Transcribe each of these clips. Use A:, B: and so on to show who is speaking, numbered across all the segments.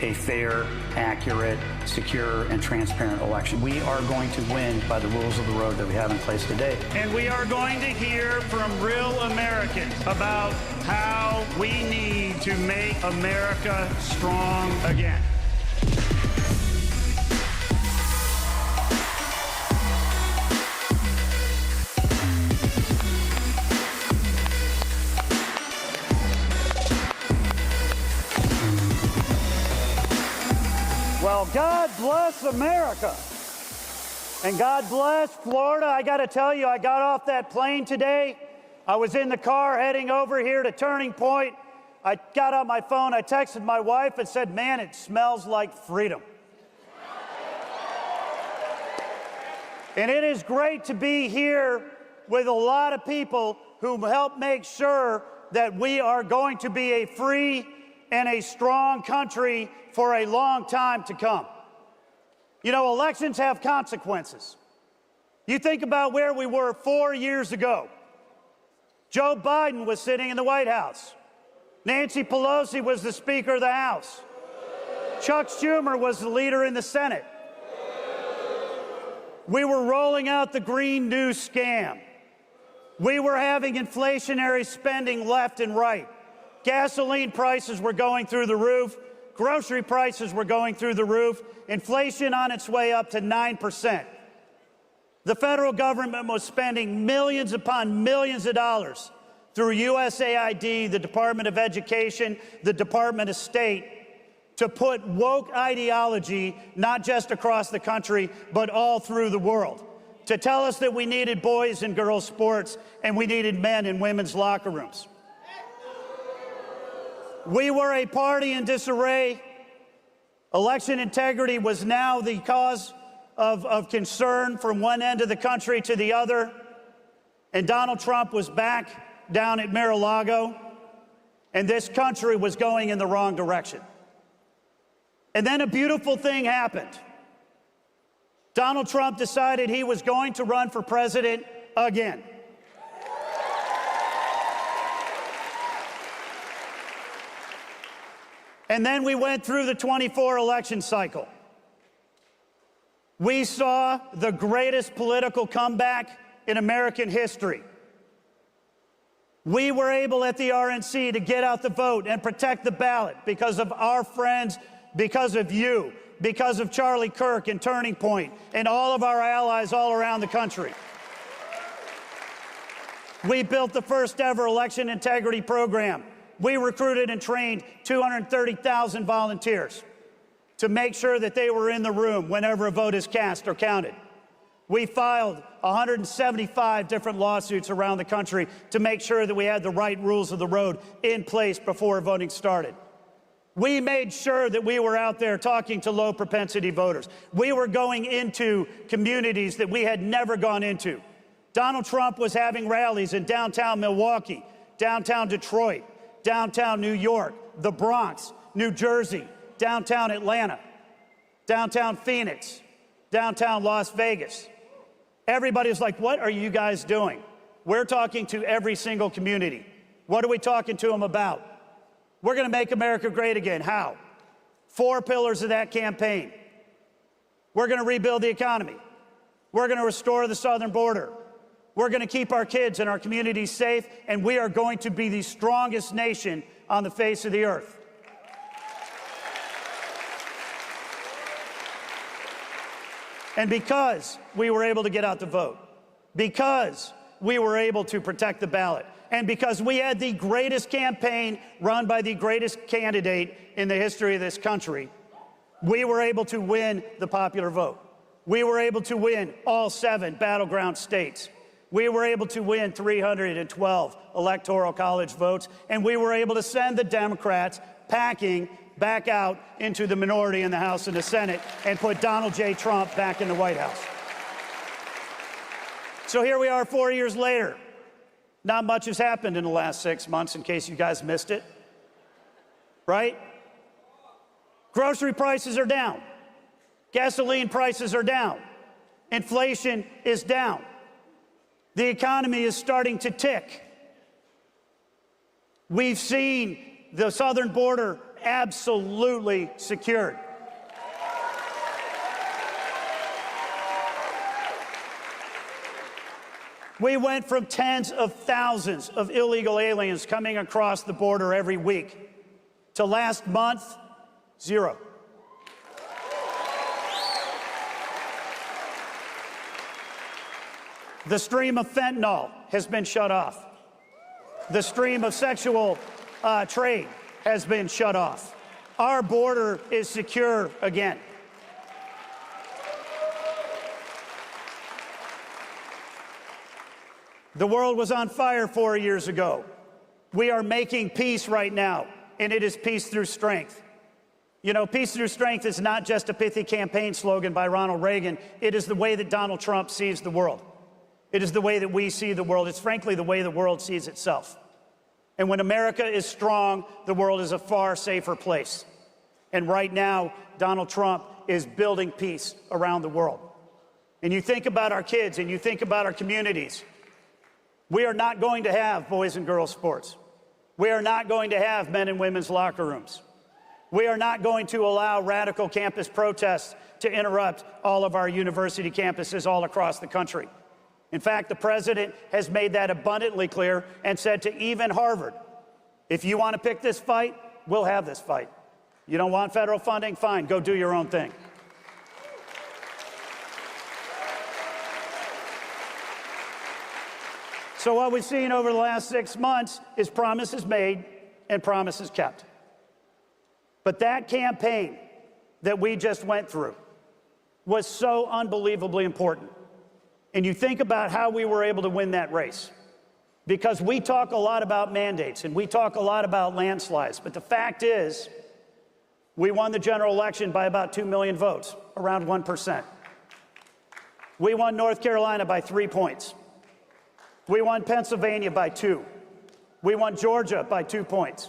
A: a fair, accurate, secure, and transparent election. We are going to win by the rules of the road that we have in place today.
B: And we are going to hear from real Americans about how we need to make America strong again.
C: Well, God bless America. And God bless Florida. I got to tell you, I got off that plane today. I was in the car heading over here to Turning Point. I got on my phone. I texted my wife and said, man, it smells like freedom. And it is great to be here with a lot of people who help make sure that we are going to be a free and a strong country for a long time to come. You know, elections have consequences. You think about where we were 4 years ago. Joe Biden was sitting in the White House. Nancy Pelosi was the Speaker of the House. Chuck Schumer was the leader in the Senate. We were rolling out the Green New Scam. We were having inflationary spending left and right. Gasoline prices were going through the roof. Grocery prices were going through the roof. Inflation on its way up to 9%. The federal government was spending millions upon millions of dollars through USAID, the Department of Education, the Department of State, to put woke ideology not just across the country, but all through the world, to tell us that we needed boys and girls sports and we needed men in women's locker rooms. We were a party in disarray. Election integrity was now the cause of concern from one end of the country to the other. And Donald Trump was back down at Mar-a-Lago, and this country was going in the wrong direction. And then a beautiful thing happened. Donald Trump decided he was going to run for president again. And then we went through the 24 election cycle. We saw the greatest political comeback in American history. We were able at the RNC to get out the vote and protect the ballot because of our friends, because of you, because of Charlie Kirk and Turning Point and all of our allies all around the country. We built the first ever election integrity program. We recruited and trained 230,000 volunteers to make sure that they were in the room whenever a vote is cast or counted. We filed 175 different lawsuits around the country to make sure that we had the right rules of the road in place before voting started. We made sure that we were out there talking to low propensity voters. We were going into communities that we had never gone into. Donald Trump was having rallies in downtown Milwaukee, downtown Detroit, downtown New York, the Bronx, New Jersey, downtown Atlanta, downtown Phoenix, downtown Las Vegas. Everybody's like, what are you guys doing? We're talking to every single community. What are we talking to them about? We're going to make America great again. How? 4 pillars of that campaign. We're going to rebuild the economy. We're going to restore the southern border. We're going to keep our kids and our communities safe, and we are going to be the strongest nation on the face of the earth. And because we were able to get out the vote, because we were able to protect the ballot, and because we had the greatest campaign run by the greatest candidate in the history of this country, we were able to win the popular vote. We were able to win all 7 battleground states. We were able to win 312 electoral college votes, and we were able to send the Democrats packing back out into the minority in the House and the Senate and put Donald J. Trump back in the White House. So here we are 4 years later. Not much has happened in the last 6 months, in case you guys missed it, right? Grocery prices are down. Gasoline prices are down. Inflation is down. The economy is starting to tick. We've seen the southern border absolutely secured. We went from tens of thousands of illegal aliens coming across the border every week to last month, 0. The stream of fentanyl has been shut off. The stream of sexual trade has been shut off. Our border is secure again. The world was on fire 4 years ago. We are making peace right now, and it is peace through strength. You know, peace through strength is not just a pithy campaign slogan by Ronald Reagan. It is the way that Donald Trump sees the world. It is the way that we see the world. It's frankly the way the world sees itself. And when America is strong, the world is a far safer place. And right now, Donald Trump is building peace around the world. And you think about our kids and you think about our communities. We are not going to have boys and girls sports. We are not going to have men and women's locker rooms. We are not going to allow radical campus protests to interrupt all of our university campuses all across the country. In fact, the president has made that abundantly clear and said to even Harvard, if you want to pick this fight, we'll have this fight. You don't want federal funding? Fine, go do your own thing. So what we've seen over the last 6 months is promises made and promises kept. But that campaign that we just went through was so unbelievably important. And you think about how we were able to win that race. Because we talk a lot about mandates and we talk a lot about landslides. But the fact is, we won the general election by about 2 million votes, around 1%. We won North Carolina by 3 points. We won Pennsylvania by 2. We won Georgia by 2 points.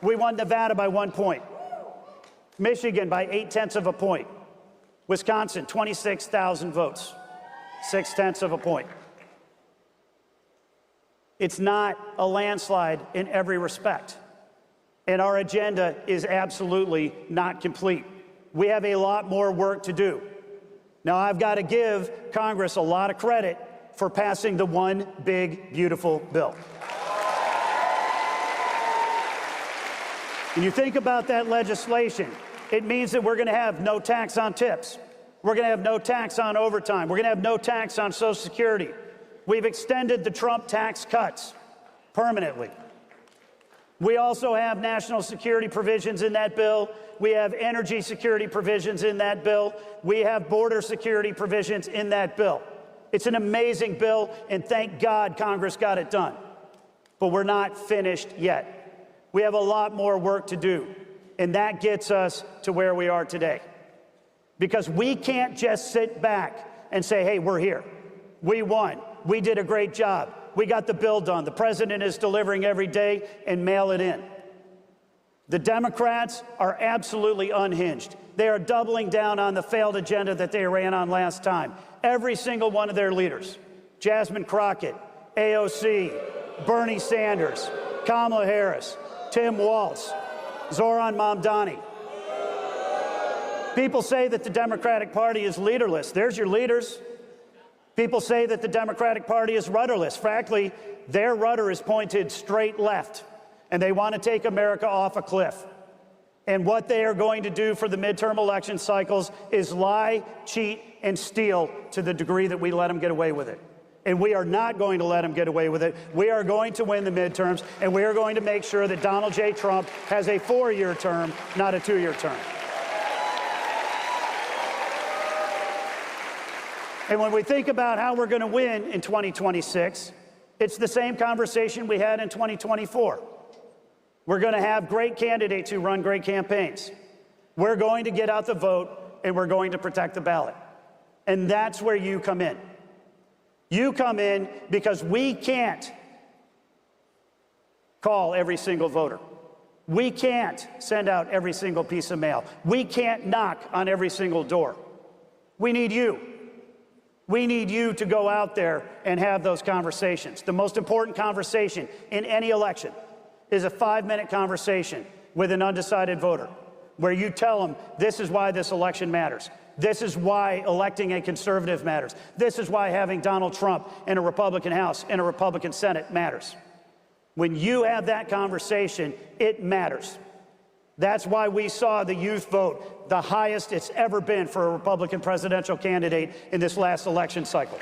C: We won Nevada by 1 point. Michigan by 0.8 of a point. Wisconsin, 26,000 votes, 0.6 of a point. It's not a landslide in every respect. And our agenda is absolutely not complete. We have a lot more work to do. Now, I've got to give Congress a lot of credit for passing the one big, beautiful bill. When you think about that legislation, it means that we're going to have no tax on tips. We're going to have no tax on overtime. We're going to have no tax on Social Security. We've extended the Trump tax cuts permanently. We also have national security provisions in that bill. We have energy security provisions in that bill. We have border security provisions in that bill. It's an amazing bill, and thank God Congress got it done. But we're not finished yet. We have a lot more work to do, and that gets us to where we are today. Because we can't just sit back and say, hey, we're here. We won. We did a great job. We got the bill done. The president is delivering every day, and mail it in. The Democrats are absolutely unhinged. They are doubling down on the failed agenda that they ran on last time. Every single one of their leaders, Jasmine Crockett, AOC, Bernie Sanders, Kamala Harris, Tim Walz, Zoran Mamdani. People say that the Democratic Party is leaderless. There's your leaders. People say that the Democratic Party is rudderless. Frankly, their rudder is pointed straight left, and they want to take America off a cliff. And what they are going to do for the midterm election cycles is lie, cheat, and steal to the degree that we let them get away with it. And we are not going to let them get away with it. We are going to win the midterms, and we are going to make sure that Donald J. Trump has a 4-year term, not a 2-year term. And when we think about how we're going to win in 2026, it's the same conversation we had in 2024. We're going to have great candidates who run great campaigns. We're going to get out the vote, and we're going to protect the ballot. And that's where you come in. You come in because we can't call every single voter. We can't send out every single piece of mail. We can't knock on every single door. We need you. We need you to go out there and have those conversations. The most important conversation in any election is a 5-minute conversation with an undecided voter, where you tell them this is why this election matters. This is why electing a conservative matters. This is why having Donald Trump in a Republican House and a Republican Senate matters. When you have that conversation, it matters. That's why we saw the youth vote the highest it's ever been for a Republican presidential candidate in this last election cycle.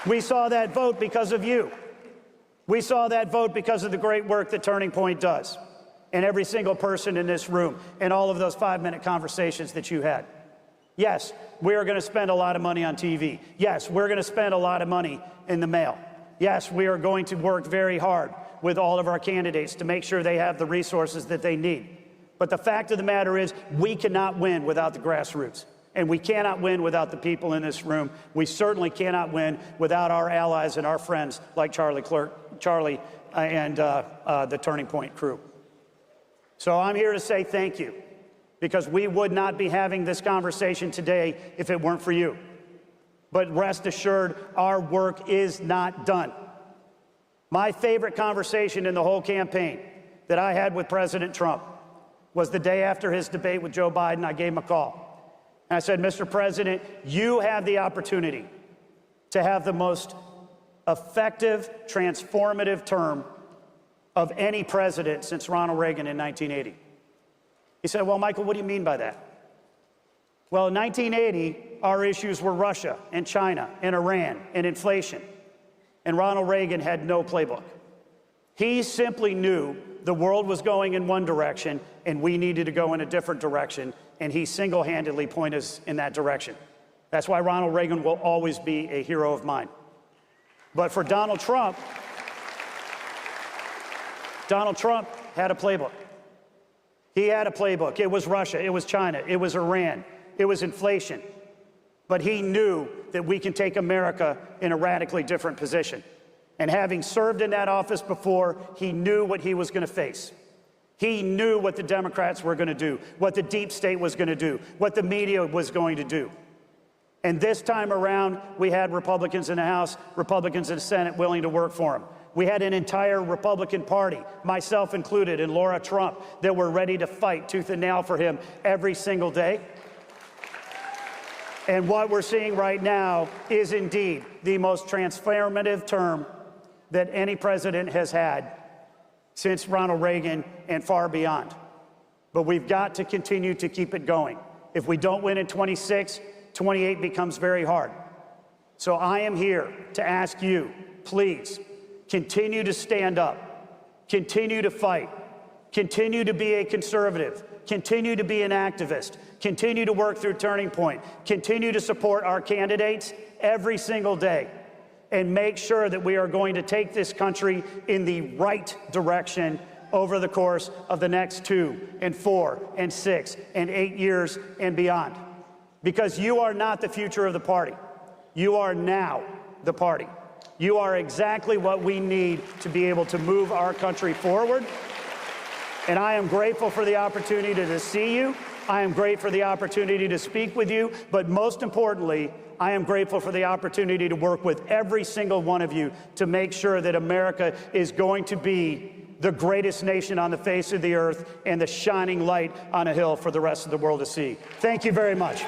C: We saw that vote because of you. We saw that vote because of the great work that Turning Point does, and every single person in this room, and all of those 5-minute conversations that you had. Yes, we are going to spend a lot of money on TV. Yes, we're going to spend a lot of money in the mail. Yes, we are going to work very hard with all of our candidates to make sure they have the resources that they need. But the fact of the matter is, we cannot win without the grassroots. And we cannot win without the people in this room. We certainly cannot win without our allies and our friends like Charlie and the Turning Point crew. So I'm here to say thank you, because we would not be having this conversation today if it weren't for you. But rest assured, our work is not done. My favorite conversation in the whole campaign that I had with President Trump was the day after his debate with Joe Biden. I gave him a call. And I said, Mr. President, you have the opportunity to have the most effective, transformative term of any president since Ronald Reagan in 1980. He said, well, Michael, what do you mean by that? Well, in 1980, our issues were Russia and China and Iran and inflation. And Ronald Reagan had no playbook. He simply knew the world was going in one direction and we needed to go in a different direction, and he single-handedly pointed us in that direction. That's why Ronald Reagan will always be a hero of mine. But for Donald Trump had a playbook. He had a playbook. It was Russia, it was China, it was Iran, it was inflation. But he knew that we can take America in a radically different position. And having served in that office before, he knew what he was going to face. He knew what the Democrats were going to do, what the deep state was going to do, what the media was going to do. And this time around, we had Republicans in the House, Republicans in the Senate willing to work for him. We had an entire Republican Party, myself included, and Laura Trump, that were ready to fight tooth and nail for him every single day. And what we're seeing right now is indeed the most transformative term that any president has had since Ronald Reagan and far beyond. But we've got to continue to keep it going. If we don't win in 26, 28 becomes very hard. So I am here to ask you, please, continue to stand up, continue to fight, continue to be a conservative, continue to be an activist, continue to work through Turning Point, continue to support our candidates every single day, and make sure that we are going to take this country in the right direction over the course of the next 2 and 4 and 6 and 8 years and beyond. Because you are not the future of the party. You are now the party. You are exactly what we need to be able to move our country forward. And I am grateful for the opportunity to see you. I am grateful for the opportunity to speak with you. But most importantly, I am grateful for the opportunity to work with every single one of you to make sure that America is going to be the greatest nation on the face of the earth and the shining light on a hill for the rest of the world to see. Thank you very much.